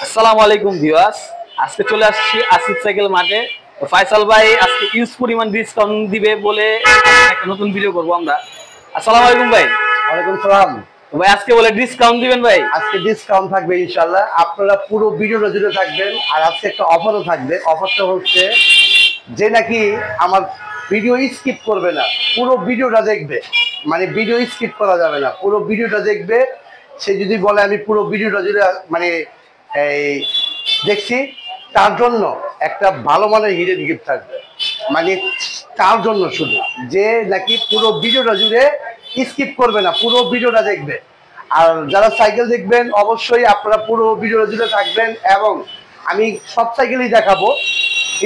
আসসালামু আলাইকুম ভিউয়ার্স, আজকে চলে আসছি আসিফ সাইকেল মাঠে। তো ফয়সাল ভাই আজকে ইউজ পরিমাণ ডিসকাউন্ট দিবে বলে একটা নতুন ভিডিও করব আমরা। আসসালামু আলাইকুম ভাই। ওয়ালাইকুম সালাম। তো ভাই আজকে বলে ডিসকাউন্ট দিবেন ভাই? আজকে ডিসকাউন্ট থাকবে ইনশাআল্লাহ, আপনারা পুরো ভিডিওটা জুড়ে থাকবেন। আর আজকে একটা অফারও থাকবে। অফারটা হচ্ছে যে নাকি আমার ভিডিও স্কিপ করবে না, পুরো ভিডিওটা দেখবে। মানে ভিডিও স্কিপ করা যাবে না, পুরো ভিডিওটা দেখবে। সে যদি বলে আমি পুরো ভিডিওটা জুড়ে মানে এই দেখছি, তার জন্য একটা ভালো মানের হিডেন গিফট থাকবে। মানে তার জন্য শুধু যে নাকি পুরো ভিডিওটা জুড়ে স্কিপ করবে না, পুরো ভিডিওটা দেখবে। আর যারা সাইকেল দেখবেন অবশ্যই আপনারা পুরো ভিডিওটা জুড়ে থাকবেন, এবং আমি সব সাইকেলই দেখাবো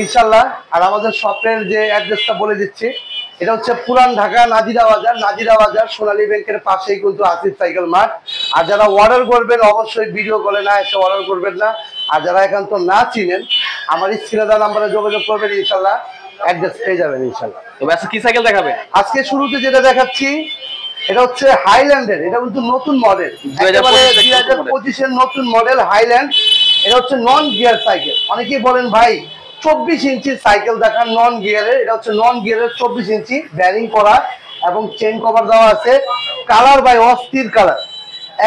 ইনশাল্লাহ। আর আমাদের শপের যে অ্যাড্রেসটা বলে দিচ্ছি, এটা হচ্ছে পুরান ঢাকা নাজিরা বাজার, সোনালী ব্যাংকের পাশেই কিন্তু আসিফ সাইকেল মাঠ। আর যারা অর্ডার করবেন অবশ্যই ভিডিও কলে না এসে অর্ডার করবেন না। আর যারা একান্ত না চিনেন আমার স্ক্রিনে দেওয়া নাম্বারে যোগাযোগ করবেন, ইনশাল্লাহ অ্যাড্রেস পেয়ে যাবেন ইনশাল্লাহ। তবে আজকে কি সাইকেল দেখাবে? আজকে শুরুতে যেটা দেখাচ্ছি এটা হচ্ছে হাইল্যান্ডের। এটা কিন্তু নতুন মডেল, 2025-এর নতুন মডেল হাইল্যান্ড। এটা হচ্ছে নন গিয়ার সাইকেল। অনেকেই বলেন ভাই 24 ইঞ্চি সাইকেল দেখান নন গিয়ারের। এটা হচ্ছে নন গিয়ারের 24 ইঞ্চি, ব্যারিং করা এবং চেন কভার দেওয়া আছে। কালার ভাই অস্থির কালার,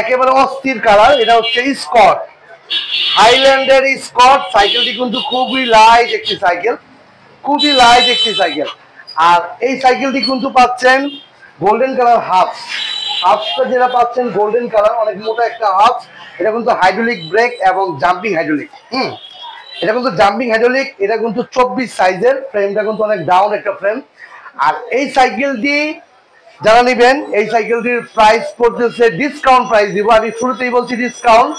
একেবারে অস্থির কালার। এটা হচ্ছে স্কট, হাইল্যান্ডের স্কট সাইকেলটি কিন্তু খুবই লাইট একটি সাইকেল, খুবই লাইট একটি সাইকেল। আর এই সাইকেলটি কিন্তু পাচ্ছেন গোল্ডেন কালার হাফটা যেটা পাচ্ছেন গোল্ডেন কালার, অনেক মোটা একটা হাফ। এটা কিন্তু হাইড্রোলিক ব্রেক এবং জাম্পিং হাইড্রোলিক। এটা কিন্তু জাম্পিং হাইড্রোলিক। এটা কিন্তু 24 সাইজের, ফ্রেমটা কিন্তু অনেক ডাউন একটা ফ্রেম। আর এই সাইকেলটি যারা নেবেন, এই সাইকেলটির প্রাইস পড়তেছে, ডিসকাউন্ট প্রাইস দিব, আমি শুরুতেই বলছি ডিসকাউন্ট।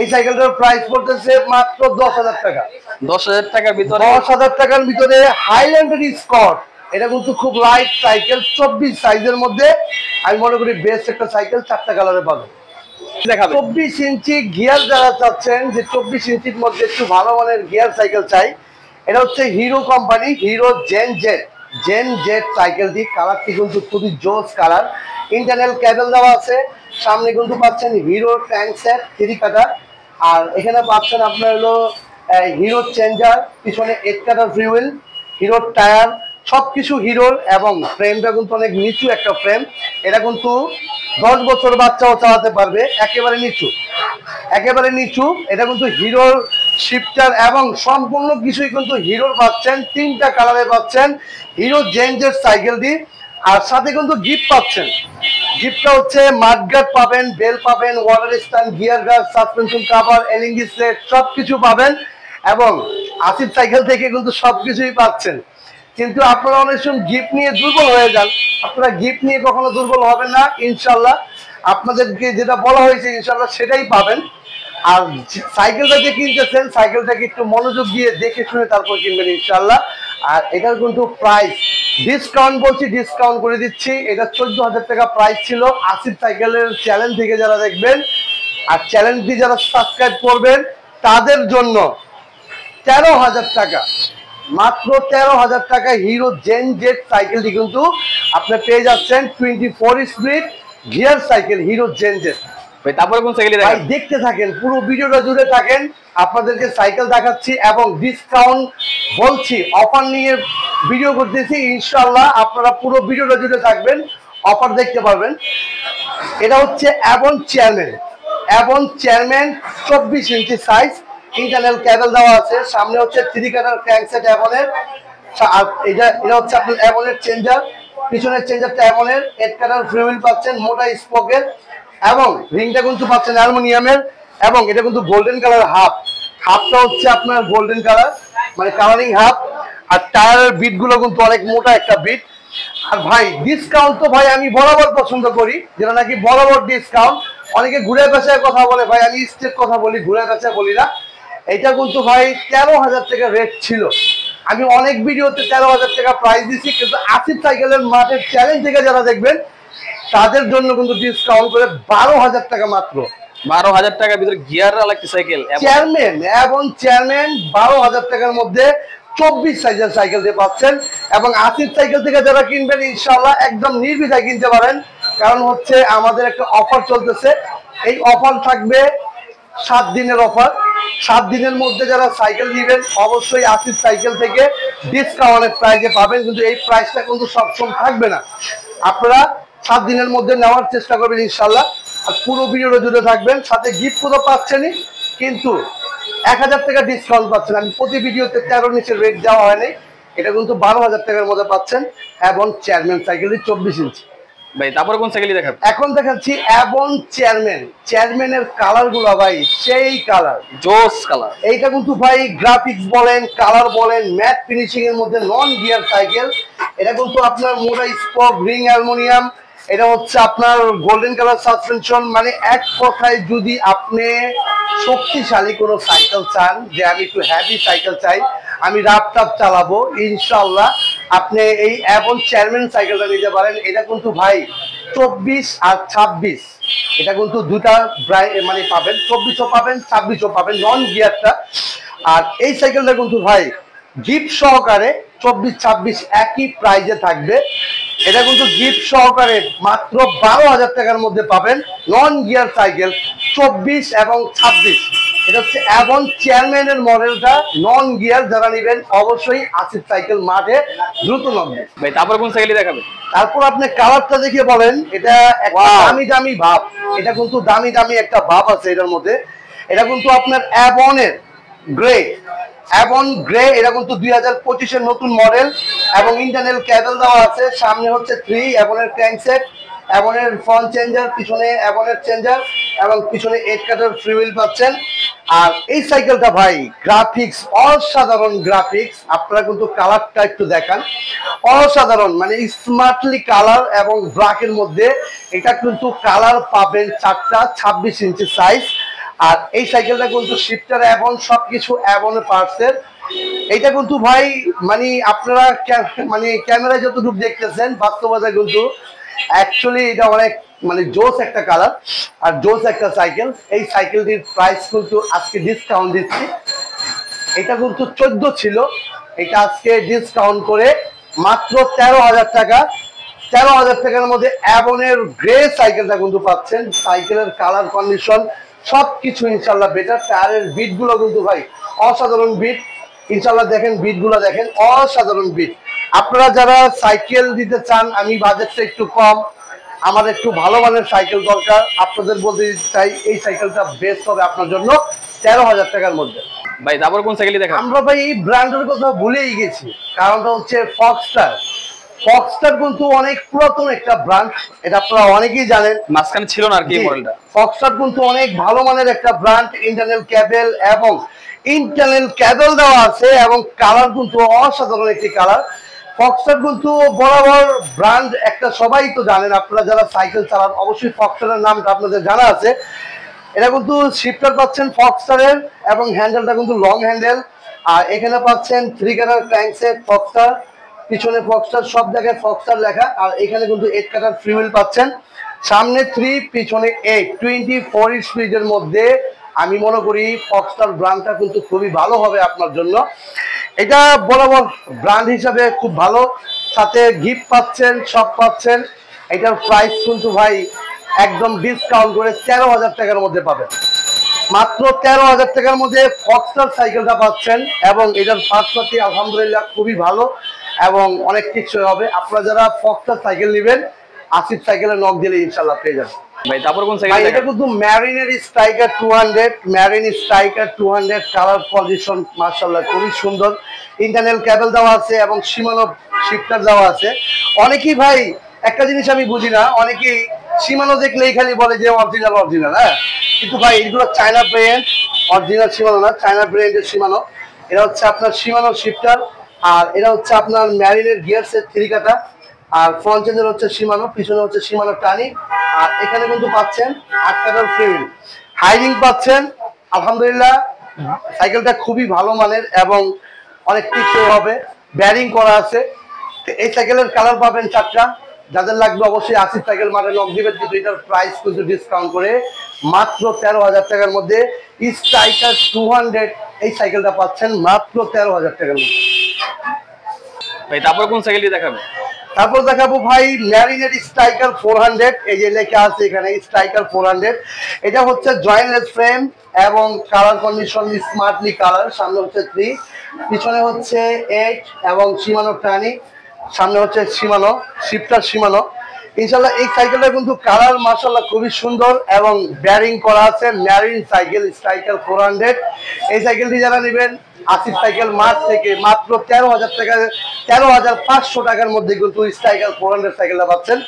এই সাইকেলটার প্রাইস পড়তেছে মাত্র 10,000 টাকা। 10,000 টাকার ভিতরে, 10,000 টাকার ভিতরে হাইল্যান্ডের স্কট। এটা কিন্তু খুব লাইট সাইকেল, 24 সাইজের মধ্যে। আমি মনে করি বেস্ট একটা সাইকেল, 4টা কালারে পাবেন। 24 ইঞ্চি গিয়ার যারা চাচ্ছেন, যে 24 ইঞ্চির মধ্যে একটু ভালো মানের গিয়ার সাইকেল চাই, এটা হচ্ছে Hero company, Hero Gen Z সাইকেলটি। কালারটি কিন্তু খুবই জোস কালার। ইন্টারনাল কেবল দেওয়া আছে। সামনে কিন্তু পাচ্ছেন হিরো ট্যাঙ্ক সেট 3 কাটা। আর এখানে পাচ্ছেন আপনার হলো হিরো চেঞ্জার, পিছনে 8 কাটার ফ্রিউইল, হিরোর টায়ার, সবকিছু হিরোর। এবং ফ্রেমটা কিন্তু অনেক নিচু একটা ফ্রেম। এটা কিন্তু 10 বছর বাচ্চাও চালাতে পারবে, একেবারে নিচু, একেবারে নিচু। এটা কিন্তু হিরোর শিফটার এবং সম্পূর্ণ কিছুই কিন্তু হিরোর পাচ্ছেন। 3টা কালারে পাচ্ছেন হিরো জেনজের সাইকেলটি। আর সাথে কিন্তু গিফট পাচ্ছেন। গিফটটা হচ্ছে মাডগার্ড পাবেন, বেল পাবেন, water stand, gear guard, suspension cover, LED set, সবকিছু পাবেন। এবং আসিফ সাইকেল থেকে কিন্তু সবকিছুই পাচ্ছেন। কিন্তু আপনারা অনেক সময় গিফট নিয়ে দুর্বল হয়ে যান, আপনারা গিফট নিয়ে কখনো দুর্বল হবেন না ইনশাল্লাহ। আপনাদেরকে যেটা বলা হয়েছে ইনশাল্লাহ সেটাই পাবেন। আর সাইকেলটা যে কিনতেছেন, সাইকেলটাকে একটু মনোযোগ দিয়ে দেখে শুনে তারপর কিনবেন ইনশাল্লাহ। আর এটার কিন্তু প্রাইস ডিসকাউন্ট বলছি, ডিসকাউন্ট করে দিচ্ছি। এটা 14,000 টাকা প্রাইস ছিল। আসিফ সাইকেলের চ্যানেল থেকে যারা দেখবেন আর চ্যানেলটি যারা সাবস্ক্রাইব করবেন তাদের জন্য 13,000 টাকা, মাত্র 13,000 টাকা হিরো জেন জেড সাইকেলটি কিন্তু আপনি পেয়ে যাচ্ছেন। 24 speed gear cycle Hero Gen Z. তারপরে কোন সাইকেল ভাই দেখতে থাকেন, পুরো ভিডিওটা জুড়ে থাকেন, আপনাদেরকে সাইকেল দেখাচ্ছি এবং ডিসকাউন্ট বলছি, অফার নিয়ে ভিডিও করতেছি ইনশাআল্লাহ। আপনারা পুরো ভিডিওটা জুড়ে থাকবেন, অফার দেখতে পারবেন। এটা হচ্ছে অ্যাবন চেয়ারম্যান 24 ইঞ্চি সাইজ, ইন্টারনাল কেবল দেওয়া আছে। সামনে হচ্ছে 3 কাটার ক্র্যাঙ্কসেট অ্যাবনের। আর এটা হচ্ছে আপনার অ্যাবনের চেঞ্জার, পিছনের চেঞ্জারটা অ্যাবনের। 8 কাটার ফ্রিউইল পাচ্ছেন, মোটা স্পকের, এবং রিংটা কিন্তু পাচ্ছেন অ্যালুমিনিয়ামের। এবং এটা কিন্তু গোল্ডেন কালার হাফটা হচ্ছে আপনার গোল্ডেন কালার, মানে কালারিং হাফ। আর টায়ারের বিট গুলো কিন্তু অনেক মোটা একটা বিট। আর ভাই ডিসকাউন্ট তো ভাই আমি বরাবর পছন্দ করি, যেটা নাকি বরাবর ডিসকাউন্ট। অনেকে ঘুরে পেঁচায় কথা বলে, ভাই আমি স্ট্রেট কথা বলি, ঘুরে পেঁচায় বলি না। এটা কিন্তু ভাই 13,000 টাকা রেট ছিল। আমি অনেক ভিডিওতে 13,000 টাকা প্রাইস দিচ্ছি, কিন্তু আসিফ সাইকেলের মাঠের চ্যালেঞ্জ থেকে যারা দেখবেন তাদের জন্য কিন্তু ডিসকাউন্ট করে 12,000 টাকা মাত্র। 12,000 টাকার ভিতরে গিয়ার আলাদা সাইকেল চেয়ারম্যান 12,000 টাকার মধ্যে 24 সাইজের সাইকেল দিয়ে পাচ্ছেন। এবং আসিফ সাইকেল থেকে যারা কিনবেন ইনশাআল্লাহ একদম নির্দ্বিধায় কিনতে পারেন, কারণ হচ্ছে আমাদের একটা অফার চলতেছে। এই অফার থাকবে 7 দিনের অফার। 7 দিনের মধ্যে যারা সাইকেল নেবেন অবশ্যই আসিফ সাইকেল থেকে ডিসকাউন্টেড প্রাইসে পাবেন, কিন্তু এই প্রাইসটা কিন্তু সবসময় থাকবে না। আপনারা 7 দিনের মধ্যে নেওয়ার চেষ্টা করবেন ইনশাল্লাহ। আর পুরো ভিডিওটা জুড়ে থাকবেন, সাথে গিফট তো পাচ্ছেনই, কিন্তু 1000 টাকা ডিসকাউন্ট পাচ্ছেন। আমি প্রতি ভিডিওতে 13 নিচের রেট দেওয়া হয়নি, এটা কিন্তু 12,000 টাকার মধ্যে পাচ্ছেন। এবং চেয়ারম্যান সাইকেলটি 24 ইঞ্চি। ভাই তারপর কোন সাইকেলই দেখাবেন? এখন দেখাচ্ছি এবং চেয়ারম্যানের কালার গুলো ভাই সেই কালার, জোস কালার। এইটা কিন্তু ভাই গ্রাফিক্স বলেন, কালার বলেন, ম্যাট ফিনিশিং এর মধ্যে নন গিয়ার সাইকেল। এটা কিন্তু আপনার মোটা স্পক রিং অ্যালুমিনিয়াম, এটা হচ্ছে আপনার গোল্ডেন কালার সাসপেনশন। মানে এক কথায় যদি আপনি শক্তিশালী কোনো সাইকেল চান, যে আমি একটু হ্যাভি সাইকেল চাই, আমি রাফ টাফ চালাবো, ইনশাল্লাহ আপনি এই এবং চেয়ারম্যান সাইকেলটা নিতে পারেন। এটা কিন্তু ভাই 24 আর 26, এটা কিন্তু দুটা মানে পাবেন, 24ও পাবেন 26ও পাবেন নন গিয়ারটা। আর এই সাইকেলটা কিন্তু ভাই গিফট সহকারে 24-26 একই প্রাইজে থাকবে। এটা কিন্তু গিফট সহকারে মাত্র 12,000 টাকার মধ্যে পাবেন নন গিয়ার সাইকেল 24 এবং 26। এটা হচ্ছে এবং চেয়ারম্যানের মডেলটা নন গিয়ার। যারা নেবেন অবশ্যই আসিফ সাইকেল মাঠে দ্রুত নামবেন। ভাই তারপর কোন সাইকেলই দেখাবেন? তারপর আপনি কালারটা দেখে বলেন, এটা একটা দামি ভাব, এটা কিন্তু দামি একটা ভাব আছে এটার মধ্যে। এটা কিন্তু আপনার অ্যাবনের গ্রে, অ্যাবন গ্রে, এটা কিন্তু 2025 এর নতুন মডেল এবং ইন্টারনাল ক্যাবেল দেওয়া আছে। সামনে হচ্ছে 3 অ্যাবনের ক্র্যাঙ্কসেট, অ্যাবনের ফ্রন্ট চেঞ্জার, পিছনে অ্যাবনের চেঞ্জার এবং পিছনে 8 কাটার ফ্রি হুইল পাচ্ছেন। আর এই সাইকেলটা ভাই গ্রাফিক্স অসাধারণ গ্রাফিক্স। আপনারা কিন্তু কালারটা একটু দেখান, অসাধারণ, মানে স্মার্টলি কালার এবং ব্ল্যাকের মধ্যে। এটা কিন্তু কালার পাবেন 4টা, 26 ইঞ্চি সাইজ। আর এই সাইকেলটা কিন্তু শিফটার এবং সবকিছু অ্যাবনের পার্টসের। এটা কিন্তু ভাই মানে আপনারা মানে ক্যামেরায় যতটুকু দেখতেছেন, বাস্তবতা কিন্তু অ্যাকচুয়ালি এটা অনেক মানে জোস একটা কালার আর জোস একটা সাইকেল। এই সাইকেলটির প্রাইস কিন্তু আজকে ডিসকাউন্ট দিচ্ছি। এটা কিন্তু 14 ছিল, এটা আজকে ডিসকাউন্ট করে মাত্র 13,000 টাকা। 13,000 টাকার মধ্যে অ্যাবনের গ্রে সাইকেলটা কিন্তু পাচ্ছেন। সাইকেলের কালার কন্ডিশন সবকিছু ইনশাল্লাহ বেটার। টায়ারের বিট গুলো কিন্তু ভাই অসাধারণ বিট, ইনশাল্লাহ দেখেন বিট গুলো দেখেন, অসাধারণ বিট। আপনারা যারা সাইকেল দিতে চান, আমি বাজেটটা একটু কম, আমার একটু ভালো মানের সাইকেল দরকার, আপনাদের বলতে চাই এই সাইকেলটা বেস্ট হবে আপনার জন্য 13,000 টাকার মধ্যে। ভাই তারপর কোন সাইকেলই দেখাবেন? আমরা ভাই এই ব্র্যান্ডের কথা ভুলেই গেছি, কারণটা হচ্ছে ফক্সটার। ফক্সটার কিন্তু অনেক পুরাতন একটা ব্র্যান্ড, এটা আপনারা অনেকেই জানেন, মাঝখানে ছিল না আর কি মডেলটা। ফক্সটার কিন্তু অনেক ভালো মানের একটা ব্র্যান্ড, ইন্টারনাল ক্যাবেল এবং ইন্টারনাল ক্যাবেল দেওয়া আছে এবং কালার কিন্তু অসাধারণ একটি কালার। ফক্সটার কিন্তু বরাবর ব্র্যান্ড একটা, সবাই তো জানেন, আপনারা যারা সাইকেল চালান অবশ্যই ফক্সটারের নামটা আপনাদের জানা আছে। এটা কিন্তু শিফটার পাচ্ছেন ফক্সটারের এবং হ্যান্ডেলটা কিন্তু লং হ্যান্ডেল। আর এখানে পাচ্ছেন 3 কাটার ক্র্যাঙ্কসেট ফক্সটার, পিছনে ফক্সটার, সব জায়গায় ফক্সটার লেখা। আর এখানে কিন্তু 8 কাটার ফ্রি হুইল পাচ্ছেন, সামনে 3 পিছনে 8, 24 স্পিডের মধ্যে। আমি মনে করি ফক্সটার ব্র্যান্ডটা কিন্তু খুবই ভালো হবে আপনার জন্য। এটা বরাবর ব্র্যান্ড হিসাবে খুব ভালো, সাথে গিফট পাচ্ছেন, সব পাচ্ছেন। এটার প্রাইস কিন্তু ভাই একদম ডিসকাউন্ট করে 13,000 টাকার মধ্যে পাবেন। মাত্র 13,000 টাকার মধ্যে ফক্সটার সাইকেলটা পাচ্ছেন এবং এটার পার্টসপাতি আলহামদুলিল্লাহ খুবই ভালো এবং অনেক কিছু হবে। আপনারা যারা ফক্সটার সাইকেল নেবেন আসিফ সাইকেলে নক দিলে ইনশাল্লাহ পেয়ে যাবেন। ভাই তারপর কোন সাইকেল? এটা কিন্তু ম্যারিনের Striker 200, Marin Striker 200, colour position মাশাআল্লাহ খুবই সুন্দর। ইন্টারনাল ক্যাবেল দেওয়া আছে এবং শিমানো শিফটার দেওয়া আছে। অনেকেই ভাই একটা জিনিস আমি বুঝি না, অনেকেই শিমানো দেখলেই খালি বলে যে অরিজিনাল অরিজিনাল, হ্যাঁ, কিন্তু ভাই এগুলো চায়না ব্র্যান্ড, অরিজিনাল শিমানো না, চায়না ব্র্যান্ডের শিমানো। এটা হচ্ছে আপনার শিমানো শিফটার আর এটা হচ্ছে আপনার ম্যারিনের গিয়ার সেট 3 কাটা। আর ফ্রন্ট চেঞ্জার হচ্ছে শিমানো, পিছনে হচ্ছে শিমানো টানি। আর এখানে কিন্তু পাচ্ছেন 8 কাটার ফ্রি হুইল, হাইরিং পাচ্ছেন। আলহামদুলিল্লাহ সাইকেলটা খুবই ভালো মানের এবং অনেক কিছু হবে, ব্যারিং করা আছে। এই সাইকেলের কালার পাবেন 4টা। যাদের লাগবে অবশ্যই আসিফ সাইকেল মাঠে নক দিবেন, কিন্তু এটার প্রাইস কিন্তু ডিসকাউন্ট করে মাত্র 13,000 টাকার মধ্যে স্ট্রাইকার 200 এই সাইকেলটা পাচ্ছেন মাত্র 13,000 টাকার মধ্যে। ভাই তারপর কোন সাইকেলটি দেখাবেন? তারপর দেখাবো ভাই ম্যারিনেট স্ট্রাইকার 400, এই যে লেখা আছে এখানে স্ট্রাইকার 400। এটা হচ্ছে জয়েন্টলেস ফ্রেম এবং কালার কন্ডিশন স্মার্টলি কালার। সামনে হচ্ছে 3, পিছনে হচ্ছে 8 এবং সীমানো টানি, সামনে হচ্ছে সীমানো শিফটার সীমানো। ইনশাল্লাহ এই সাইকেলটা কিন্তু কালার মাশাআল্লাহ খুবই সুন্দর এবং ব্যারিং করা আছে। ম্যারিন সাইকেল স্ট্রাইকার 400, এই সাইকেলটি যারা নেবেন আসিফ সাইকেল মার্ট থেকে মাত্র 13,000 টাকা, 13,500 টাকার মধ্যে কিন্তু স্ট্রাইকার 400 সাইকেলটা পাচ্ছেন।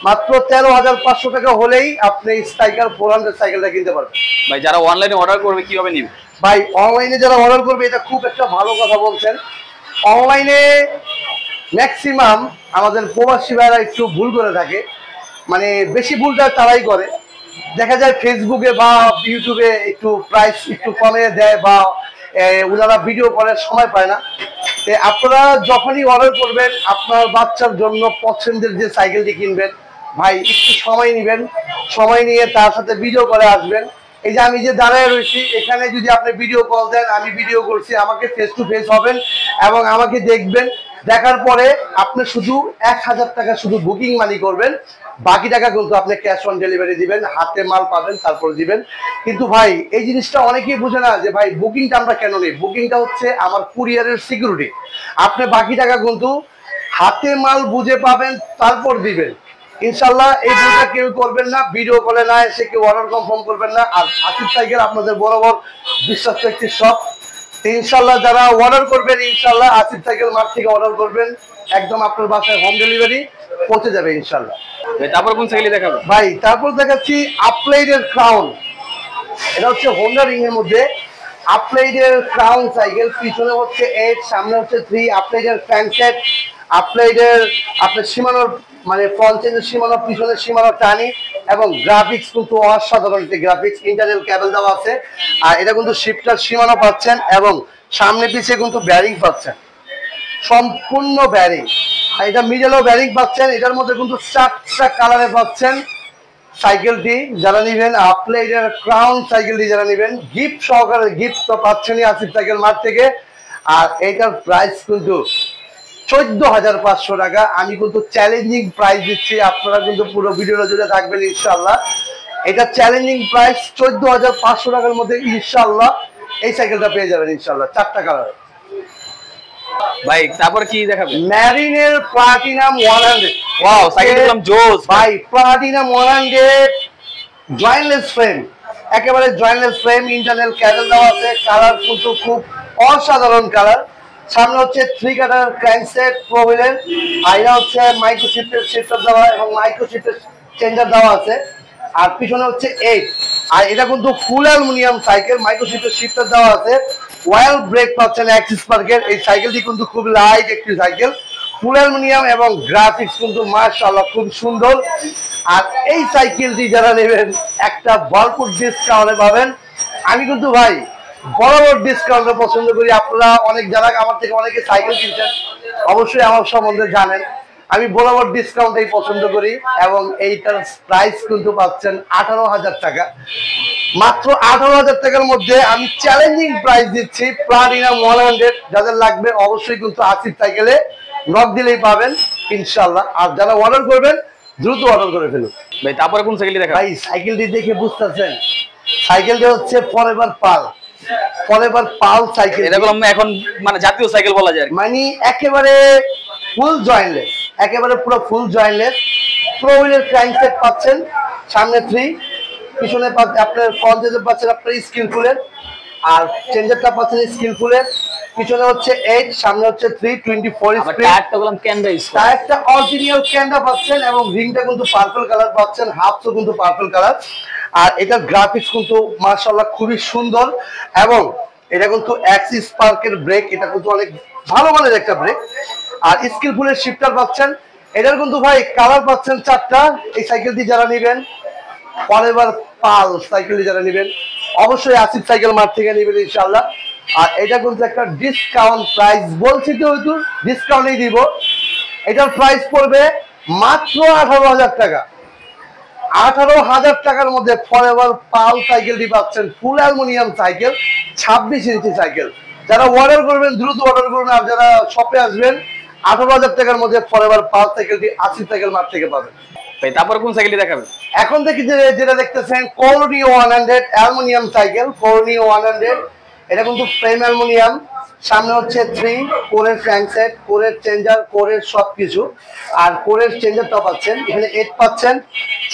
মাত্র 13,500 টাকা হলেই আপনি স্ট্রাইকার 400 সাইকেলটা কিনতে পারবেন। ভাই যারা অনলাইনে অর্ডার করবে কিভাবে নিবে? ভাই অনলাইনে যারা অর্ডার করবে, এটা খুব একটা ভালো কথা বলছেন। অনলাইনে ম্যাক্সিমাম আমাদের প্রবাসী ভাইরা একটু ভুল করে থাকে, মানে বেশি ভুলটা তারাই করে। দেখা যায় ফেসবুকে বা ইউটিউবে একটু প্রাইস একটু কমে দেয় বা ওনারা ভিডিও করার সময় পায় না। আপনারা যখনই অর্ডার করবেন আপনার বাচ্চার জন্য পছন্দের যে সাইকেলটি কিনবেন, ভাই একটু সময় নেবেন, সময় নিয়ে তার সাথে ভিডিও করে আসবেন। এই যে আমি যে দাঁড়ায় রয়েছি এখানে যদি আপনি ভিডিও কল দেন, আমি ভিডিও করছি, আমাকে ফেস টু ফেস হবেন এবং আমাকে দেখবেন। দেখার পরে আপনি শুধু 1,000 টাকা শুধু বুকিং মানি করবেন, বাকি টাকা কিন্তু আপনি ক্যাশ অন ডেলিভারি দিবেন, হাতে মাল পাবেন তারপর দিবেন। কিন্তু ভাই এই জিনিসটা অনেকেই বুঝে না যে ভাই বুকিংটা আমরা কেন নেই। বুকিংটা হচ্ছে আমার কুরিয়ারের সিকিউরিটি। আপনি বাকি টাকা কিন্তু হাতে মাল বুঝে পাবেন তারপর দিবেন। ইনশাল্লাহ এই ভুলটা কেউ করবেন না, ভিডিও কলে না এসে কেউ অর্ডার কনফার্ম করবেন না। আর আসিফ সাইকেল আপনাদের বরাবর বিশ্বাস একটি শপ। ইনশাল্লাহ যারা অর্ডার করবেন, ইনশাল্লাহ আসিফ সাইকেল মার্ট থেকে অর্ডার করবেন, একদম আপনার বাসায় হোম ডেলিভারি পৌঁছে যাবে ইনশাল্লাহ। তারপর কোন সাইকেল দেখাবো ভাই? তারপর দেখাচ্ছি আপলাইডের ক্রাউন। এটা হচ্ছে হোন্ডা রিং এর মধ্যে আপলাইডের ক্রাউন সাইকেল। পিছনে হচ্ছে 8, সামনে হচ্ছে 3। আপলাইডের ফ্র্যাঙ্কসেট, আপলাইডের আপনার সীমানোর মানে ফ্রন্ট চেঞ্জের সীমানো, পিছনে সীমানো টানি এবং গ্রাফিক্স কিন্তু অসাধারণ একটি গ্রাফিক্স। ইন্টারনাল কেবল দেওয়া আছে। আর এটা কিন্তু শিফটার সীমানো পাচ্ছেন এবং সামনে পিছিয়ে কিন্তু ব্যারিং পাচ্ছেন, সম্পূর্ণ ব্যারিং। আর এটা মিডলও ব্যারিং পাচ্ছেন। এটার মধ্যে কিন্তু 4টা কালারে পাচ্ছেন সাইকেলটি। যারা নেবেন আপলাইডের ক্রাউন সাইকেলটি যারা নেবেন গিফট সহকারে, গিফট তো পাচ্ছেনই আসিফ সাইকেল মার্ট থেকে। আর এইটার প্রাইস কিন্তু 14,500 টাকা। আমি কিন্তু চ্যালেঞ্জিং প্রাইস দিচ্ছি, আপনারা কিন্তু পুরো ভিডিওটা জুড়ে থাকবেন ইনশাল্লাহ। এটা চ্যালেঞ্জিং প্রাইস 14,500 টাকার মধ্যে ইনশাল্লাহ এই সাইকেলটা পেয়ে যাবেন ইনশাল্লাহ, 4টা কালারে। ভাই তারপর কি দেখাবেন? ম্যারিনের প্লাটিনাম 100। ওয়াও, সাইকেল দেখলাম জোস ভাই। প্লাটিনাম 100 জয়েন্টলেস ফ্রেম, একেবারে জয়েন্টলেস ফ্রেম, ইন্টারনাল ক্যাবেল দেওয়া আছে। কালার কিন্তু খুব অসাধারণ কালার। সামনে হচ্ছে 3 কাটার ক্র্যাঙ্কসেট প্রোভিলের, আর এটা হচ্ছে মাইক্রো শিফটার দেওয়া এবং মাইক্রো শিফটার চেঞ্জার দেওয়া আছে। আর পিছনে হচ্ছে 8। আর এটা কিন্তু ফুল অ্যালুমিনিয়াম সাইকেল, মাইক্রো শিফটার দেওয়া আছে। ওয়াইল ব্রেক পাচ্ছেন অ্যাক্সিস পার্কের। এই সাইকেলটি কিন্তু খুব লাইট একটি সাইকেল, ফুল অ্যালুমিনিয়াম এবং গ্রাফিক্স কিন্তু মাশাআল্লাহ খুব সুন্দর। আর এই সাইকেলটি যারা নেবেন একটা ভরপুর ডিসকাউন্টে পাবেন। আমি কিন্তু ভাই বরাবর ডিসকাউন্টে পছন্দ করি। আপনারা অনেক যারা আমার থেকে অনেকে সাইকেল কিনছেন অবশ্যই আমার সম্বন্ধে জানেন, আমি বরাবর ডিসকাউন্টেই পছন্দ করি। এবং এইটার প্রাইস কিন্তু পাচ্ছেন 18,000 টাকা। মাত্র 18,000 টাকার মধ্যে আমি চ্যালেঞ্জিং প্রাইস দিচ্ছি প্লাটিনাম 100। যাদের লাগবে অবশ্যই কিন্তু আসিফ সাইকেলে নক দিলেই পাবেন ইনশাল্লাহ। আর যারা অর্ডার করবেন দ্রুত অর্ডার করে ফেলুন। ভাই তারপরে কোন সাইকেল দেখাবেন? ভাই সাইকেলটি দেখে বুঝতেছেন সাইকেলটি হচ্ছে ফরএভার পাল। ফরএভার পাল সাইকেল, এটা এখন মানে জাতীয় সাইকেল বলা যায়, মানে একেবারে ফুল জয়েন্টলেস, একেবারে পুরো ফুল জয়েন্টলেস। প্রো হুইলের ক্র্যাঙ্কসেট পাচ্ছেন, সামনে 3, পিছনে আপনার ফ্রন্ট চেঞ্জার পাচ্ছেন আপনার স্কিলফুলের, আর চেঞ্জারটা পাচ্ছেন স্কিলফুলের। পিছনে হচ্ছে 8, সামনে হচ্ছে 3, 24 স্পিড। টায়ারটা অরিজিনাল ক্যান্ডা পাচ্ছেন এবং রিংটা কিন্তু পার্পল কালার পাচ্ছেন, হাফসও কিন্তু পার্পল কালার। আর এটার গ্রাফিক্স কিন্তু মাশাআল্লাহ খুবই সুন্দর এবং এটা কিন্তু অ্যাক্সিস পার্কের ব্রেক, এটা কিন্তু অনেক ভালো মানের একটা ব্রেক। আর স্কিলফুলের শিফটার পাচ্ছেন। এটার কিন্তু ভাই কালার পাচ্ছেন 4টা। এই সাইকেলটি যারা নেবেন ফরএভার পাল সাইকেলটি যারা নেবেন অবশ্যই আসিফ সাইকেল মার্ট থেকে নেবেন ইনশাআল্লাহ। আর এটা কিন্তু একটা ডিসকাউন্ট প্রাইস বলছি, তো হয়তো ডিসকাউন্টেই দিব। এটার প্রাইস পড়বে মাত্র 18,000 টাকা। 18,000 টাকার মধ্যে ফরএভার পাল সাইকেলটি পাচ্ছেন, ফুল অ্যালুমিনিয়াম সাইকেল, 26 ইঞ্চি সাইকেল। যারা অর্ডার করবেন দ্রুত অর্ডার করুন। আর যারা শপে আসবেন 18,000 টাকার মধ্যে ফরএভার পালস সাইকেলটি আসিফ সাইকেল মার্ট থেকে পাবেন। ভাই তারপর কোন সাইকেলটি দেখাবেন? এখন থেকে যেটা দেখতেছেন কোরনিও 100 অ্যালুমিনিয়াম সাইকেল, কোরনিও 100। এটা কিন্তু ফ্রেম অ্যালুমিনিয়াম, সামনে হচ্ছে 3 কোরের ক্র্যাঙ্কসেট, কোরের চেঞ্জার, কোরের সবকিছু। আর কোরের চেঞ্জারটা পাচ্ছেন এখানে 8 পাচ্ছেন,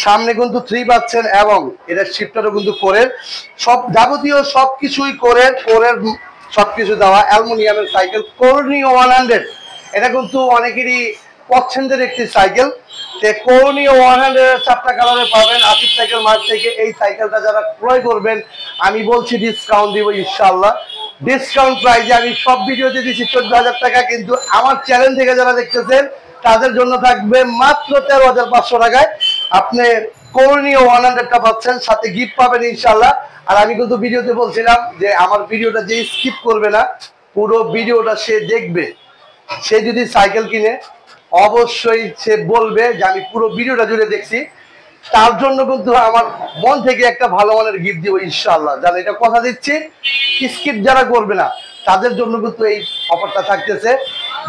সামনে কিন্তু 3 পাচ্ছেন, এবং এটা শিফটারও কিন্তু কোরের, সব যাবতীয় সবকিছুই কোরের সবকিছু দেওয়া অ্যালুমিনিয়ামের সাইকেল কোরনিও 100। এটা কিন্তু অনেকেরই পছন্দের একটি সাইকেল। কোরনিও 100 4টা কালারে পাবেন আসিফ সাইকেল মার্ট থেকে। এই সাইকেলটা যারা ক্রয় করবেন আমি বলছি ডিসকাউন্ট দিব ইনশাআল্লাহ। ডিসকাউন্ট প্রাইসে আমি সব ভিডিওতে দিচ্ছি 14,000 টাকা, কিন্তু আমার চ্যানেল থেকে যারা দেখতেছেন তাদের জন্য থাকবে মাত্র 13,500 টাকায়। আপনি কোরনিও 100টা পাচ্ছেন, সাথে গিফট পাবেন ইনশাআল্লাহ। আর আমি কিন্তু ভিডিওতে বলছিলাম যে আমার ভিডিওটা যে স্কিপ করবে না, পুরো ভিডিওটা সে দেখবে। সে যদি সাইকেল কিনে অবশ্যই সে বলবে যে আমি পুরো ভিডিওটা জুড়ে দেখছি, তার জন্য কিন্তু আমার মন থেকে একটা ভালো মানের গিফট দিব ইনশাআল্লাহ। যারা এটা কথা দিচ্ছি, স্কিপ যারা করবে না তাদের জন্য কিন্তু এই অফারটা থাকতেছে,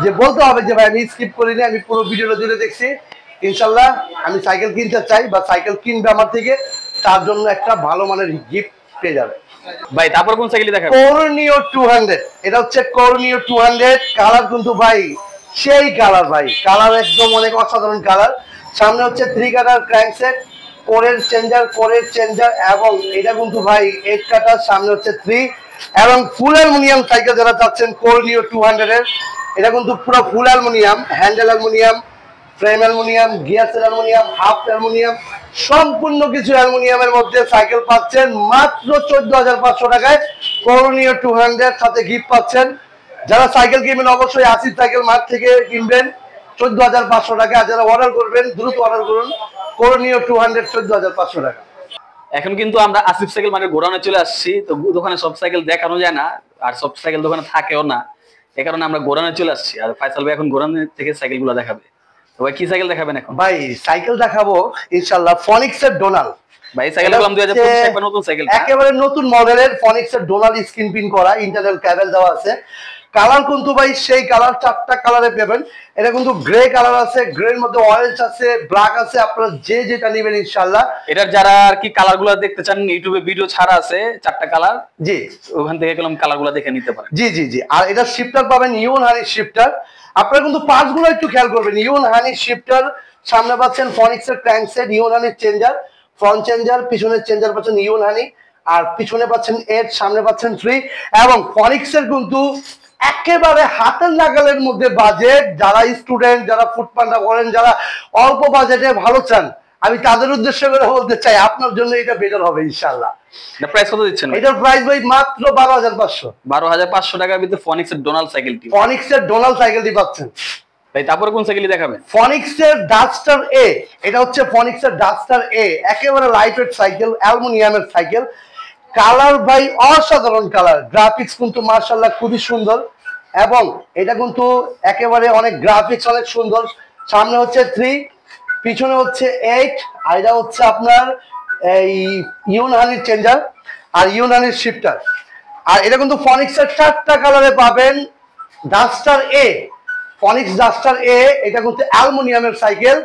যে বলতে হবে যে ভাই আমি স্কিপ করিনি, আমি পুরো ভিডিওটা জুড়ে দেখছি, ইনশাআল্লাহ আমি সাইকেল কিনতে চাই বা সাইকেল কিনবে আমার থেকে, তার জন্য একটা ভালো মানের গিফট পেয়ে যাবে। ভাই তারপর কোন সাইকেলটি দেখাবেন? কোরনিও 200। এটা হচ্ছে কোরনিও 200। কালার কিন্তু ভাই সেই কালার, ভাই কালার একদম অনেক অসাধারণ কালার। সামনে হচ্ছে 3 কাটার ক্র্যাঙ্কসেট, কোরের চেঞ্জার, এবং এটা কিন্তু ভাই 8 কাটার, সামনে হচ্ছে 3, এবং ফুল অ্যালুমিনিয়াম সাইকেল যারা চাচ্ছেন কোরনিও 200 এর। এটা কিন্তু পুরো ফুল aluminium, handle aluminium, frame aluminium, gear aluminium, half aluminium, সম্পূর্ণ কিছু অ্যালুমিনিয়ামের মধ্যে সাইকেল পাচ্ছেন মাত্র 14,500 টাকায়। কোরনিও 200 সাথে গিফট পাচ্ছেন। যারা সাইকেল কিনবেন অবশ্যই আসিফ সাইকেল মার্ট থেকে কিনবেন 14,500 টাকা। আর যারা অর্ডার করবেন দ্রুত অর্ডার করুন, কোরনিও 200 14,500 টাকা। এখন কিন্তু আমরা আসিফ সাইকেল মার্কেট গোডাউনে চলে আসছি। তো দোকানে সব সাইকেল দেখানো যায় না, আর সব সাইকেল দোকানে থাকেও না, এই কারণে আমরা গোডাউনে চলে আসছি। আর ফাইসাল ভাই এখন গোডাউন থেকে সাইকেলগুলো দেখাবে। তো ভাই কি সাইকেল দেখাবেন এখন? ভাই সাইকেল দেখাবো ইনশাআল্লাহ ফনিক্সের ডোনাল। ভাই সাইকেলটা 2025 একবার নতুন সাইকেল, একেবারে নতুন মডেলের ফনিক্সের ডোনাল স্ক্রিন প্রিন্ট করা, ইন্টারনাল ক্যাবেল দেওয়া আছে। কালার কিন্তু ভাই সেই কালার 4টা কালারে পাবেন। এটা কিন্তু গ্রে কালার আছে, গ্রের মধ্যে অরেঞ্জ আছে, ব্ল্যাক আছে, আপনারা যে যেটা নেবেন ইনশাআল্লাহ। এটার যারা আর কি কালারগুলো দেখতে চান ইউটিউবে ভিডিও ছাড়া আছে 4টা কালার, জি ওখান থেকে কলম কালারগুলো দেখে নিতে পারেন। জি। আর এটা শিফটার পাবেন ইউন হানি শিফটার। আপনারা কিন্তু পার্টসগুলো একটু খেয়াল করবেন। ইউন হানি শিফটার, সামনে পাচ্ছেন ফনিক্সের ক্র্যাঙ্কসেট, ইউন হানির চেঞ্জার, ফ্রন্ট চেঞ্জার, পিছনের চেঞ্জার পাচ্ছেন ইউন হানি, আর পিছনে পাচ্ছেন 8, সামনে পাচ্ছেন 3। এবং ফনিক্সের কিন্তু একেবারে হাতের নাগালের মধ্যে বাজেট, যারা স্টুডেন্ট, যারা ফুডপান্ডা করেন, যারা অল্প বাজেটে ভালো চান, আমি তাদের উদ্দেশ্য করে বলতে চাই আপনার জন্য এটা বেটার হবে ইনশাআল্লাহ। এটা প্রাইস কত দিচ্ছেন? এটার প্রাইস ভাই মাত্র 12,500। 12,500 টাকার ভিতরে ফনিক্সের ডোনাল সাইকেলটি, ফনিক্সের ডোনাল সাইকেলটি পাচ্ছেন। ভাই তারপর কোন সাইকেলটি দেখাবেন? ফনিক্সের ডাস্টার এ। এটা হচ্ছে ফনিক্সের ডাস্টার এ, একেবারে লাইটওয়েট সাইকেল, অ্যালুমিনিয়ামের সাইকেল। কালার ভাই অসাধারণ কালার, গ্রাফিক্স কিন্তু মাশাআল্লাহ খুবই সুন্দর, এবং এটা কিন্তু একেবারে অনেক গ্রাফিক্স অনেক সুন্দর। সামনে হচ্ছে 3, পিছনে হচ্ছে 8, আর এটা হচ্ছে আপনার এই ইউনহানির চেঞ্জার আর ইউনহানির শিফটার। আর এটা কিন্তু ফনিক্সের 4টা কালারে পাবেন। ডাস্টার এ, ফনিক্স ডাস্টার এ, এটা কিন্তু অ্যালুমিনিয়ামের সাইকেল,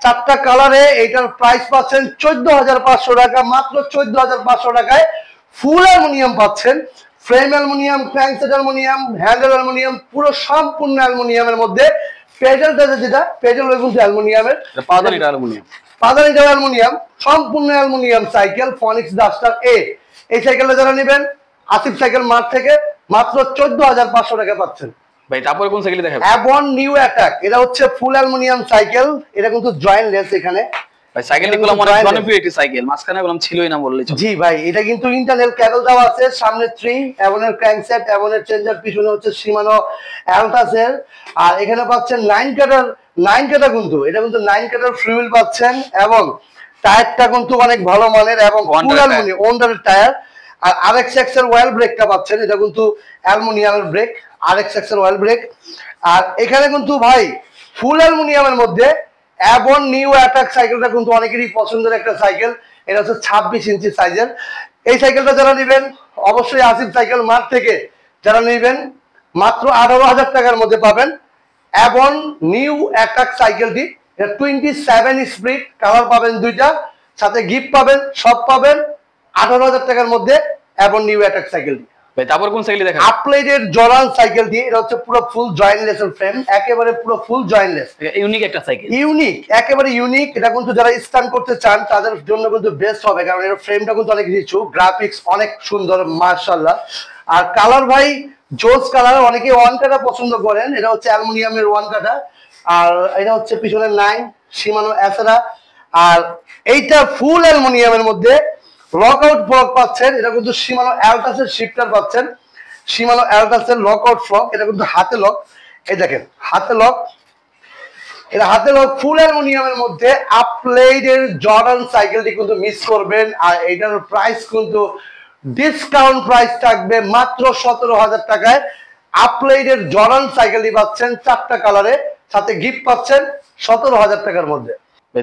4টা কালারে। এটার প্রাইস পাচ্ছেন 14,500 টাকা, মাত্র 14,500 টাকায়। ফুল অ্যালুমিনিয়াম পাচ্ছেন, frame aluminium, crankset aluminium, handle aluminium, পুরো সম্পূর্ণ অ্যালুমিনিয়ামের মধ্যে। পেডেলটা যেটা পেডেল কিন্তু অ্যালুমিনিয়ামের, পাদানিটা অ্যালুমিনিয়াম, পাদানিটা অ্যালুমিনিয়াম, সম্পূর্ণ অ্যালুমিনিয়াম সাইকেল ফনিক্স ডাস্টার এ। এই সাইকেলটা যারা নেবেন আসিফ সাইকেল মার্ট থেকে মাত্র 14,500 টাকা পাচ্ছেন। ভাই তারপর কোন সাইকেল দেখাবেন? অ্যাবন নিউ অ্যাটাক। এটা হচ্ছে ফুল অ্যালুমিনিয়াম সাইকেল, এটা কিন্তু জয়েন্টলেস। এখানে ভাই সাইকেলটি কলম অনেক জনপ্রিয় একটি সাইকেল, মাঝখানে কলম ছিলই না বললেই চলে। জি ভাই, এটা কিন্তু ইন্টারনাল ক্যাবেল দেওয়া আছে, সামনে 3, অ্যাবনের ক্র্যাঙ্কসেট, অ্যাবনের চেঞ্জার, পিছনে হচ্ছে শিমানো অ্যালটাসের। আর এখানে পাচ্ছেন 9 কাটার কিন্তু এটা কিন্তু 9 কাটার ফ্রিউল পাচ্ছেন, এবং টায়ারটা কিন্তু অনেক ভালো মানের, এবং ফুল অ্যালুমিনিয়াম ওন্ডারের টায়ার। আর RXX এর অয়েল ব্রেকটা পাচ্ছেন, এটা কিন্তু অ্যালুমিনিয়ামের ব্রেক, RXX এর অয়েল ব্রেক। আর এখানে কিন্তু ভাই ফুল অ্যালুমিনিয়ামের মধ্যে অ্যাবন নিউ অ্যাটাক সাইকেলটা কিন্তু অনেকেরই পছন্দের একটা সাইকেল। এটা হচ্ছে 26 ইঞ্চি সাইজের। এই সাইকেলটা যারা নেবেন অবশ্যই আসিফ সাইকেল মার্ট থেকে যারা নেবেন মাত্র 18,000 টাকার মধ্যে পাবেন। এবং নিউ অ্যাটাক সাইকেলটি, এটা 27 স্পিড, কালার পাবেন দুইটা, সাথে গিফট পাবেন, সব পাবেন 18,000 টাকার মধ্যে এবং নিউ অ্যাটাক সাইকেলটি। তারপর কোন সাইকেল দেখা? আপলাইডের জরান সাইকেলটি, এটা হচ্ছে পুরো ফুল জয়েন্টলেস ফ্রেম, একেবারে পুরো ফুল জয়েন্টলেস, ইউনিক একটা সাইকেল, ইউনিক, একেবারে ইউনিক। এটা কিন্তু যারা স্টান্ট করতে চান তাদের জন্য কিন্তু বেস্ট হবে, কারণ এর ফ্রেমটা কিন্তু অনেক রিচু, গ্রাফিক্স অনেক সুন্দর মাশাআল্লাহ। আর কালার ভাই জোস কালার, অনেকে ওয়ান কাটা পছন্দ করেন, এটা হচ্ছে অ্যালুমিনিয়ামের ওয়ান কাটা, আর এটা হচ্ছে পিছনের 9 শিমানো এসরা, আর এইটা ফুল অ্যালুমিনিয়ামের মধ্যে লক আউট ফ্লক পাচ্ছেন। এটা কিন্তু শিমানো অ্যালটাসের শিফটার পাচ্ছেন, শিমানো অ্যালটাসের লক আউট ফ্লক, এটা কিন্তু হাতে লক, এই দেখেন হাতে লক, এটা হাতে লক ফুল অ্যালুমিনিয়ামের মধ্যে। আপলাইডের জর্ডান সাইকেলটি কিন্তু মিস করবেন, আর এটার প্রাইস কিন্তু ডিসকাউন্ট প্রাইস থাকবে মাত্র 17,000 টাকায়। আপলাইডের জর্ডান সাইকেলটি পাচ্ছেন 4টা কালারে, সাথে গিফট পাচ্ছেন 17,000 টাকার মধ্যে।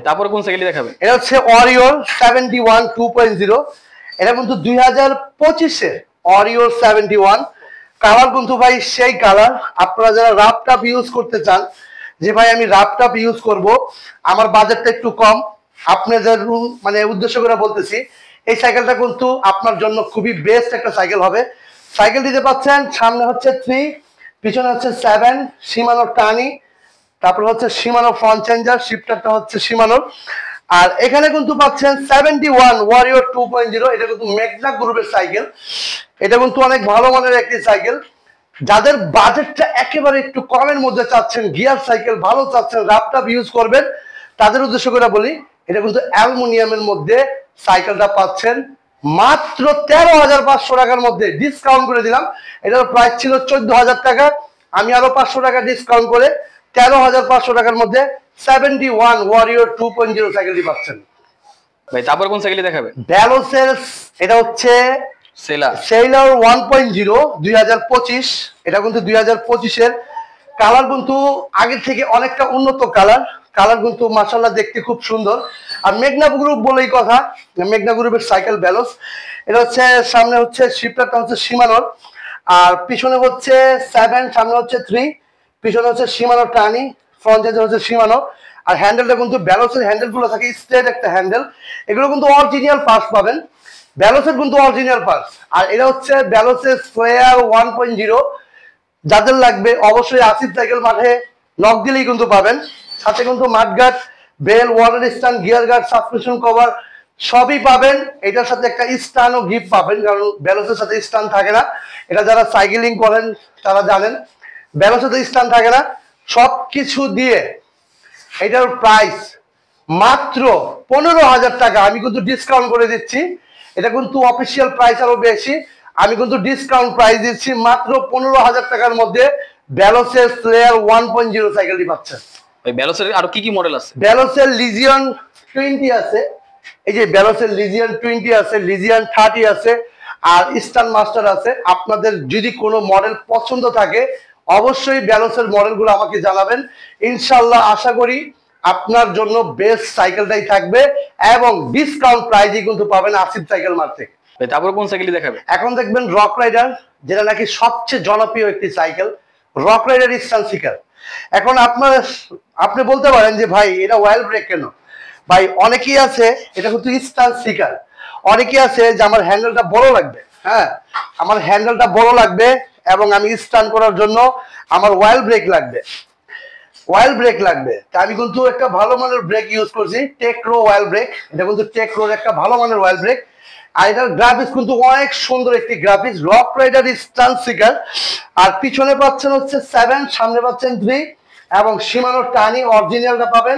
তারপর কোন সাইকেল দেখাবে? এটা হচ্ছে অরিওর 71 2.0, এটা কিন্তু 2025-এর অরিওর 71, কালার কিন্তু ভাই সেই কালার। আপনারা যারা রাফটাপ ইউজ করতে চান, যে ভাই আমি রাফটাপ ইউজ করব, আমার বাজেটটা একটু কম, আপনাদের মানে উদ্দেশ্য করে বলতেছি, এই সাইকেলটা কিন্তু আপনার জন্য খুবই বেস্ট একটা সাইকেল হবে। সাইকেল দিতে পাচ্ছেন, সামনে হচ্ছে 3, পিছনে হচ্ছে 7 শিমানো টানি, তারপর হচ্ছে শিমানো ফ্রন্ট চেঞ্জার, শিফটারটা হচ্ছে শিমানোর। আর এখানে কিন্তু পাচ্ছেন 71 ওয়ারিয়র 2.0, এটা কিন্তু মেঘনা গ্রুপের সাইকেল, এটা কিন্তু অনেক ভালো মানের একটি সাইকেল। যাদের বাজেটটা একেবারে একটু কমের মধ্যে চাচ্ছেন, গিয়ার সাইকেল ভালো চাচ্ছেন, রাফটাপ ইউজ করবেন, তাদের উদ্দেশ্য করে বলি, এটা কিন্তু অ্যালুমিনিয়ামের মধ্যে সাইকেলটা পাচ্ছেন মাত্র 13,500 টাকার মধ্যে, ডিসকাউন্ট করে দিলাম। এটার প্রাইস ছিল 14,000 টাকা, আমি আরো 500 টাকা ডিসকাউন্ট করে 13,500 টাকার মধ্যে 71 ওয়ারিয়র 2.0 সাইকেলটি পাচ্ছেন। ভাই তারপর কোন সাইকেল দেখাবে? ভ্যালোসের, এটা হচ্ছে সেলার 1.0 2025, এটা কিন্তু 2025-এর কালার, কিন্তু আগের থেকে অনেকটা উন্নত কালার, কালার কিন্তু মাশাআল্লাহ দেখতে খুব সুন্দর। আর মেঘনা গ্রুপ বলেই কথা, মেঘনা গ্রুপের সাইকেল ভ্যালোস, এটা হচ্ছে সামনে হচ্ছে শিফটারটা হচ্ছে শিমানোর, আর পিছনে হচ্ছে 7, সামনে হচ্ছে 3, পিছনে হচ্ছে শিমানো টানি, ফ্রন্ট চেঞ্জার হচ্ছে শিমানো। আর হ্যান্ডেলটা কিন্তু ভ্যালোসের হ্যান্ডেলগুলো থাকে স্ট্রেট একটা হ্যান্ডেল, এগুলো কিন্তু অরিজিনাল পার্টস পাবেন, ভ্যালোসের কিন্তু অরিজিনাল পার্টস। আর এটা হচ্ছে ভ্যালোসের স্কয়ার 1.0, যাদের লাগবে অবশ্যই আসিফ সাইকেল মাঠে নক দিলেই কিন্তু পাবেন। সাথে কিন্তু mudguard, bell, water stand, gear guard, suspension cover সবই পাবেন। এটার সাথে একটা স্ট্যান্ডও গিফট পাবেন, কারণ ভ্যালোসের সাথে স্ট্যান্ড থাকে না, এটা যারা সাইকেলিং করেন তারা জানেন, ভ্যালোসের সাথে স্ট্যান্ড থাকে না। সবকিছু দিয়ে এটার প্রাইস মাত্র 15,000 টাকা, আমি কিন্তু ডিসকাউন্ট করে দিচ্ছি। এটা কিন্তু অফিসিয়াল প্রাইস আরো বেশি, আমি কিন্তু ডিসকাউন্ট প্রাইস দিচ্ছি মাত্র 15,000 টাকার মধ্যে ভ্যালোসের স্লেয়ার 1.0 সাইকেলটি পাচ্ছেন। ভাই ভ্যালোসের আরো কি কি মডেল আছে? ভ্যালোসের লিজিয়ন 20 আছে, এই যে ভ্যালোসের লিজিয়ন 20 আছে, লিজিয়ন 30 আছে, আর ইস্টার্ন মাস্টার আছে। আপনাদের যদি কোনো মডেল পছন্দ থাকে অবশ্যই ভ্যালোসের মডেলগুলো আমাকে জানাবেন, ইনশাআল্লাহ আশা করি আপনার জন্য বেস্ট সাইকেলটাই থাকবে এবং ডিসকাউন্ট প্রাইজে কিন্তু পাবেন আসিফ সাইকেল মার্ট থেকে। তারপর কোন সাইকেল দেখাবে? এখন দেখবেন রক রাইডার, যেটা নাকি সবচেয়ে জনপ্রিয় একটি cycle, Rock rider stunt Seeker. এখন আপনি বলতে পারেন যে ভাই এটা ওয়েল ব্রেক কেন? ভাই অনেকেই আছে এটা কিন্তু স্টান্ট সিকার, অনেকেই আছে যে আমার হ্যান্ডেলটা বড় লাগবে, হ্যাঁ আমার হ্যান্ডেলটা বড় লাগবে এবং আমি স্টান্ট করার জন্য আমার ওয়েল ব্রেক লাগবে, ওয়েল ব্রেক লাগবে। তা আমি কিন্তু একটা ভালো মানের ব্রেক ইউজ করছি, টেকরো ওয়েল ব্রেক, এটা কিন্তু টেকরোর একটা ভালো মানের ওয়েল ব্রেক। আর এটার গ্রাফিক্স কিন্তু অনেক সুন্দর একটি graphics, rock rider stunt seeker. আর পিছনে পাচ্ছেন হচ্ছে 7, সামনে পাচ্ছেন 3, এবং শিমানো টানি অরিজিনালটা পাবেন,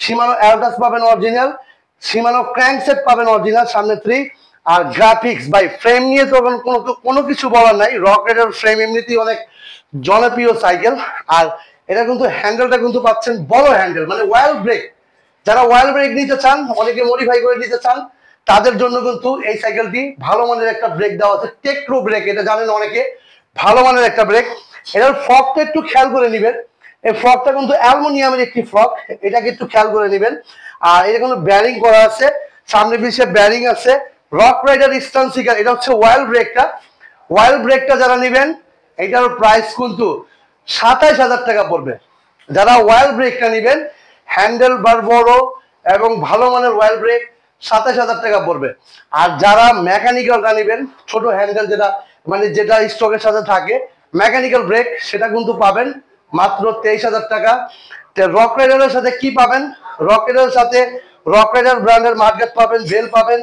শিমানো অ্যালটাস পাবেন অরিজিনাল, শিমানো ক্র্যাঙ্কসেট পাবেন অরিজিনাল, সামনে 3। আর গ্রাফিক্স ভাই ফ্রেম নিয়ে তো কোনো কিছু বলার নাই, রক রাইডার ফ্রেম এমনিতেই অনেক জনপ্রিয় সাইকেল। আর এটা কিন্তু হ্যান্ডেলটা কিন্তু পাচ্ছেন বড় হ্যান্ডেল, মানে ওয়েল ব্রেক, যারা ওয়েল ব্রেক নিতে চান, অনেকে মডিফাই করে নিতে চান, তাদের জন্য কিন্তু এই সাইকেলটি ভালো মানের একটা ব্রেক দেওয়া আছে, টেকরো ব্রেক, এটা জানেন অনেকে, ভালো মানের একটা ব্রেক। এটার ফ্রকটা একটু খেয়াল করে নেবেন, এই ফ্রকটা কিন্তু অ্যালুমিনিয়ামের একটি ফ্রক, এটাকে একটু খেয়াল করে নেবেন। আর এটা কিন্তু ব্যারিং করা আছে, সামনে পিছিয়ে ব্যারিং আছে, রক রাইডার স্টান্ট সিকার, এটা হচ্ছে ওয়েল ব্রেকটা। ওয়েল ব্রেকটা যারা নেবেন এটার প্রাইস কিন্তু 27,000 টাকা পড়বে, যারা ওয়াইল ব্রেকটা নেবেন, হ্যান্ডেল বার বড় এবং ভালো মানের ওয়াইল ব্রেক 27,000 টাকা পড়বে। আর যারা মেকানিক্যালটা নেবেন, ছোট হ্যান্ডেল যেটা মানে যেটা স্টকের সাথে থাকে মেকানিক্যাল ব্রেক, সেটা কিন্তু পাবেন মাত্র 23,000 টাকা। রক রাইডারের সাথে কি পাবেন? রক রাইডারের সাথে রক রাইডার ব্র্যান্ডের মার্কেট পাবেন, বেল পাবেন,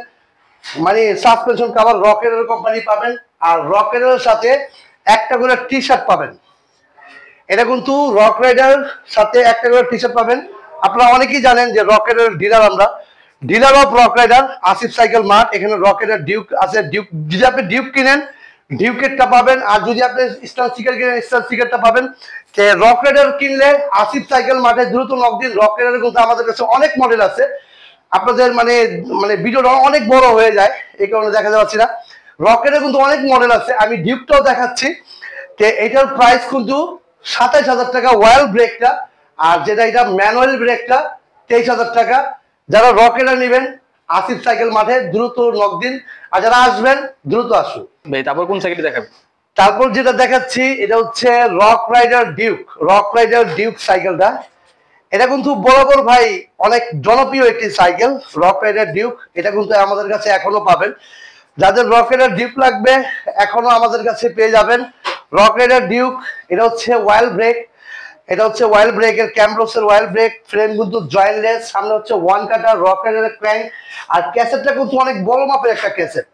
মানে suspension cover Rock Rider company পাবেন। আর রক রাইডারের সাথে একটা করে টি শার্ট পাবেন। এটা কিন্তু রক রাইডার সাথে একটা করে টি শার্ট পাবেন। আপনারা অনেকেই জানেন যে রক রাইডার ডিলার, আমরা dealer of Rock Rider, Asif cycle mart. এখানে রক রাইডার ডিউক আছে, ডিউক যদি আপনি ডিউক কিনেন ডিউকেটটা পাবেন, আর যদি আপনি স্টার সিকার কিনেন স্টার সিকারটা পাবেন। রক রাইডার কিনলে আসিফ সাইকেল মার্টে দ্রুত নক দিন। রক রাইডারের কিন্তু আমাদের কাছে অনেক মডেল আছে, আপনাদের মানে মানে ভিডিওটা অনেক বড় হয়ে যায়, এই কারণে দেখাতে পারছি না। রক রাইডার কিন্তু অনেক মডেল আছে, আমি ডিউকটাও দেখাচ্ছি। এটার প্রাইস কিন্তু 27,000 টাকা ওয়াইল ব্রেকটা, আর যেটা এটা ম্যানুয়াল ব্রেকটা 23,000 টাকা। যারা রক রাইডার নেবেন আসিফ সাইকেল মাঠে দ্রুত নক দিন, আর যারা আসবেন দ্রুত আসুন ভাই। তারপর কোন সাইকেলটি দেখাবেন? তারপর যেটা দেখাচ্ছি এটা হচ্ছে Rock Rider Duke. Rock Rider Duke সাইকেলটা, এটা কিন্তু বরাবর ভাই অনেক জনপ্রিয় একটি সাইকেল রক রাইডার ডিউক। এটা কিন্তু আমাদের কাছে এখনো পাবেন, যাদের রক রাইডার ডিউক লাগবে এখনো আমাদের কাছে পেয়ে যাবেন। রক রাইডার ডিউক, এটা হচ্ছে ওয়াইল ব্রেক, এটা হচ্ছে ওয়াইল ব্রেকের ক্যামব্রোসের ওয়াইল ব্রেক, ফ্রেম কিন্তু জয়েন্টলেস, সামনে হচ্ছে ওয়ান কাটার রক রাইডারের ক্র্যাঙ্ক। আর ক্যাসেটটা কিন্তু অনেক বড় মাপের একটা ক্যাসেট।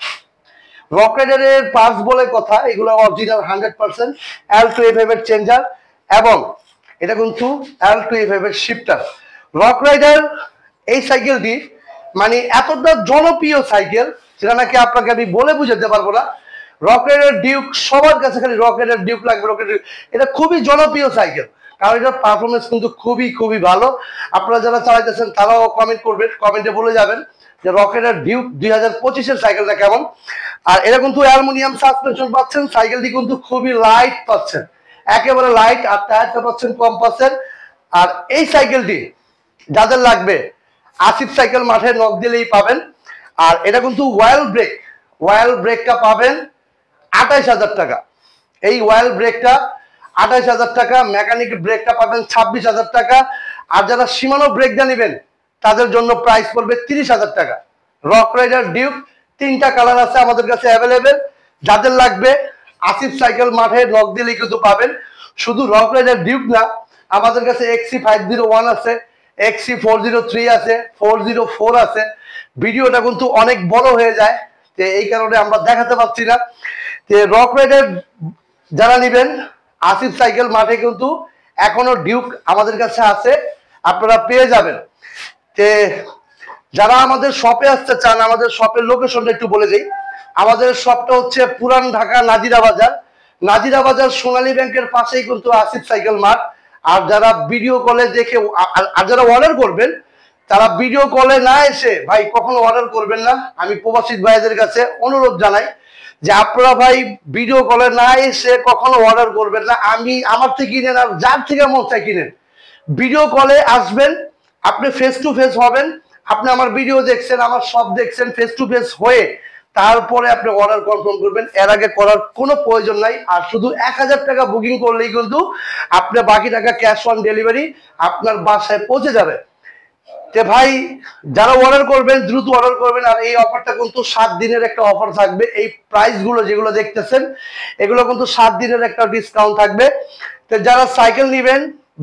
রক রাইডারের পার্টস বলে কথা, এগুলো অরিজিনাল 100% L2FF এর চেঞ্জার, এবং এটা কিন্তু L2FF এর শিফটার। রক রাইডার এই সাইকেলটি মানে এতটা জনপ্রিয় সাইকেল যেটা নাকি আপনাকে আমি বলে বুঝাতে পারবো না। রক রাইডার ডিউক সবার কাছে খালি রক রাইডার ডিউক লাগবে, রক রাইডার, এটা খুবই জনপ্রিয় সাইকেল, কারণ এটার পারফরমেন্স কিন্তু খুবই খুবই ভালো। আপনারা যারা চালাইতেছেন তারাও কমেন্ট করবেন, কমেন্টে বলে যাবেন যে রক রাইডার ডিউক 2025-এর সাইকেলটা কেমন। আর এটা কিন্তু অ্যালুমিনিয়াম সাসপেনশন পাচ্ছেন, সাইকেলটি কিন্তু খুবই লাইট পাচ্ছেন, একেবারে লাইট। আর টায়ারটা পাচ্ছেন কম্পাসের। আর এই সাইকেলটি যাদের লাগবে আসিফ সাইকেল মাঠে নক দিলেই পাবেন। আর এটা কিন্তু ওয়াইল ব্রেক, ওয়াইল ব্রেকটা পাবেন 28,000 টাকা। এই ওয়াইল ব্রেকটা 28,000 টাকা, মেকানিক ব্রেকটা পাবেন 26,000 টাকা। আর যারা সীমানো ব্রেকটা নেবেন তাদের জন্য প্রাইস পড়বে 30,000 টাকা। রক রাইডার ডিউক 3টা কালার আছে আমাদের কাছে অ্যাভেলেবেল, যাদের লাগবে আসিফ সাইকেল মাঠে নক দিলেই কিন্তু পাবেন। শুধু রক রাইডার ডিউক না, আমাদের কাছে XC501 আছে, XC403 আছে, 404 আছে। ভিডিওটা কিন্তু অনেক বড় হয়ে যায়, এই কারণে আমরা দেখাতে পারছি না। রক রাইডার যারা নেবেন আসিফ সাইকেল মাঠে কিন্তু এখনো ডিউক আমাদের কাছে আছে, আপনারা পেয়ে যাবেন। যারা আমাদের শপে আসতে চান, আমাদের শপের লোকেশনটা একটু বলে দিই। আমাদের শপটা হচ্ছে পুরান ঢাকা নাজিরা বাজার, নাজিরা বাজার সোনালী ব্যাংকের পাশেই কিন্তু আসিফ সাইকেল মাঠ। আর যারা ভিডিও কলে দেখে, আর যারা অর্ডার করবেন তারা ভিডিও কলে না এসে ভাই কখনো অর্ডার করবেন না। আমি প্রবাসী ভাইদের কাছে অনুরোধ জানাই যে আপনারা ভাই ভিডিও কলে না এসে কখনো অর্ডার করবেন না। আমার থেকে কিনেন আর যার থেকে মন চাই কিনেন, ভিডিও কলে আসবেন, আপনি ফেস টু ফেস হবেন। আপনি আমার ভিডিও দেখছেন, আমার সব দেখছেন, ফেস টু ফেস হয়ে তারপরে আপনি অর্ডার কনফার্ম করবেন, এর আগে করার কোনো প্রয়োজন নাই। আর শুধু 1000 টাকা বুকিং করলেই কিন্তু আপনি বাকি টাকা ক্যাশ অন ডেলিভারি আপনার বাসায় পৌঁছে যাবে। ভাই যারা অর্ডার করবেন দ্রুত অর্ডার করবেন। আর এই অফারটা কিন্তু 7 দিনের একটা অফার থাকবে। এই প্রাইস গুলো যেগুলো দেখতেছেন এগুলো কিন্তু 7 দিনের একটা ডিসকাউন্ট থাকবে। যারা সাইকেল নেবেন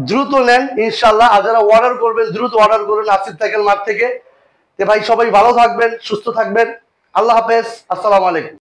দ্রুত নেন ইনশাল্লাহ, আর যারা অর্ডার করবেন দ্রুত অর্ডার করুন আসিফ সাইকেল মার্ট থেকে। ভাই সবাই ভালো থাকবেন, সুস্থ থাকবেন, আল্লাহ হাফেজ, আসসালামু আলাইকুম।